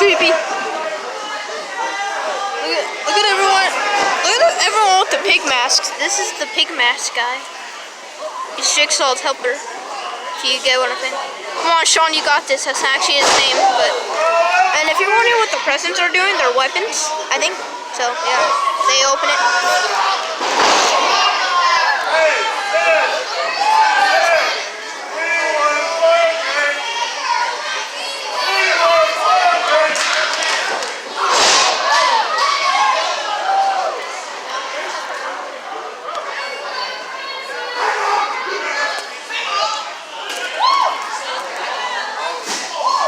creepy. Look at everyone. Look at everyone with the pig masks. This is the pig mask guy. He's Jigsaw's helper. If you get what I'm saying. Come on, Sean, you got this. That's actually his name. And if you're wondering what the presents are doing, they're weapons, I think. So yeah, they open it.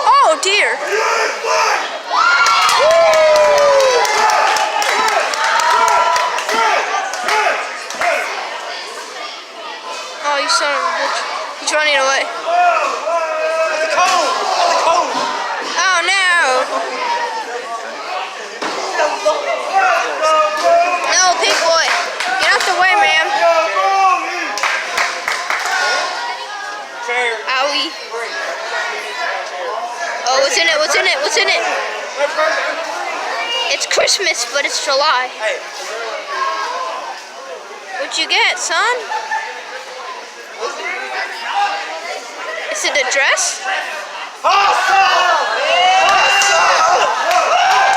Oh dear. Oh, you son of a bitch. He's running away. Oh no. No, pig boy. Get out the way, man. Owie. Oh, what's in it? What's in it? What's in it? It's Christmas, but it's July. What'd you get, son? Is it a dress?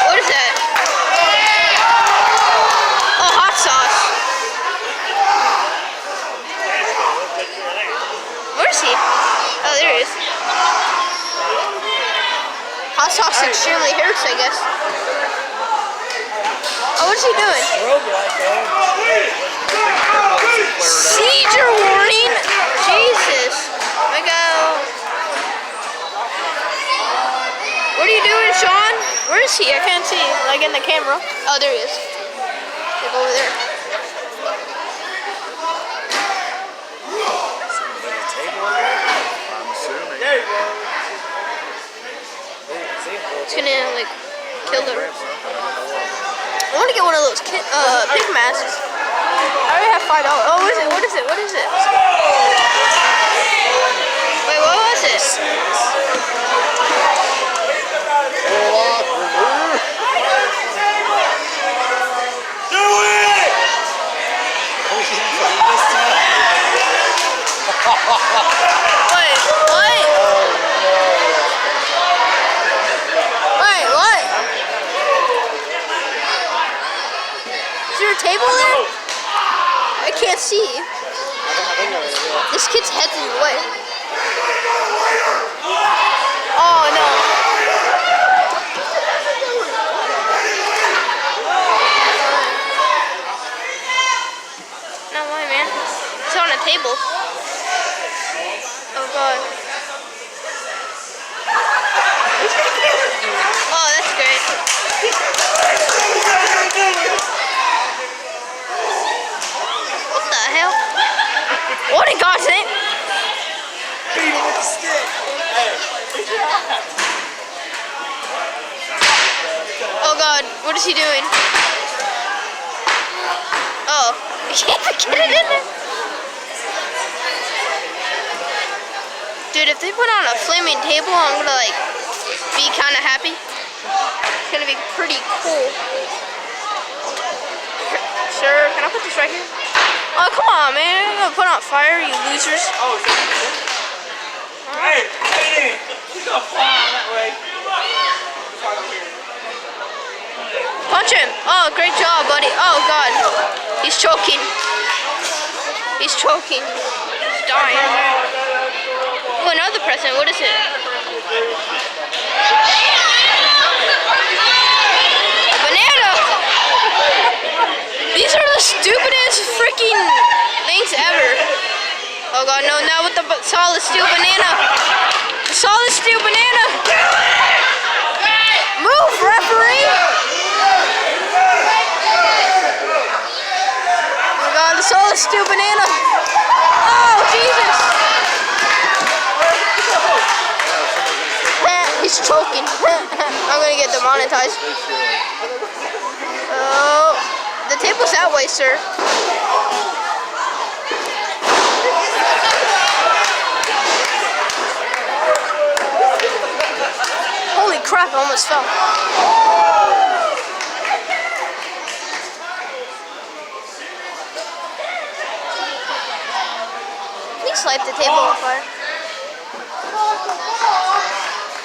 What is that? Oh, hot sauce. Where is he? Oh, there he is. Hot sauce extremely hurts, I guess. Oh, what's he doing? Seizure warning? Jesus. My God. What are you doing, Sean? Where is he? I can't see. Like in the camera. Oh, there he is. Like over there. It's gonna like kill them. I want to get one of those pig masks. I already have $5. Oh, what is it? What is it? What is it? Wait, what was it? Do it! Wait, what? Wait, what? Is there a table there? I can't see. This kid's head's in the way. Oh no. No way, man. It's on a table. Oh god. Oh, that's great. What the hell? What in God's name? Beat him with the stick. Oh god, what is he doing? Oh, get it in there. Dude, if they put on a flaming table, I'm gonna like be kind of happy. It's gonna be pretty cool. Sir, can I put this right here? Oh, come on, man. You're gonna put on fire, you losers. Oh, hey, hey, he's gonna fly that way. Punch him. Oh, great job, buddy. Oh, God. He's choking. He's choking. He's dying. Oh, another present. What is it? A banana. These are the stupidest freaking things ever. Oh, God, no. Not with the solid steel banana. The solid steel banana. Move, referee. The solid steel banana. Oh, Jesus. He's choking. I'm gonna get demonetized. Oh, the table's that way, sir. Holy crap, I almost fell. Please light the table on fire.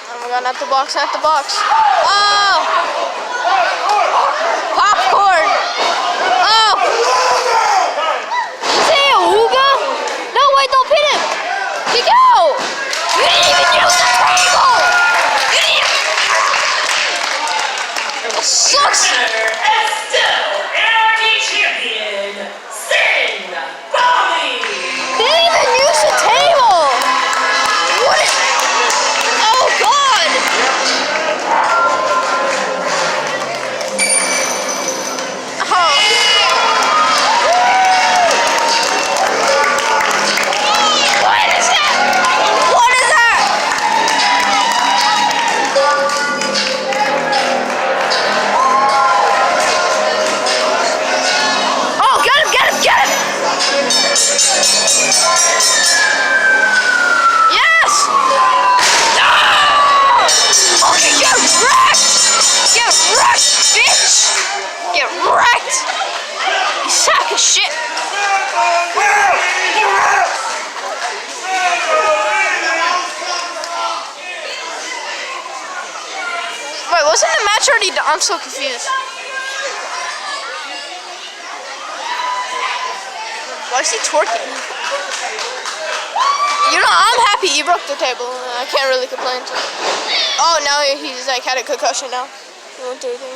Oh my god, not the box, not the box. Oh! Popcorn! Oh! Say a Wooga? No, wait, don't hit him! Kick out! You didn't even use the table! You didn't even... It sucks! They didn't even use the table! What is... Oh god! Oh. What is that? What is that? Oh, get him, get him, get him! Yes! No! Okay, get wrecked! Get wrecked, bitch! Get wrecked! You sack of shit! Wait, wasn't the match already done? I'm so confused. Why is he twerking? You know, I'm happy he broke the table. I can't really complain. Oh, now he's like had a concussion now. He won't do anything.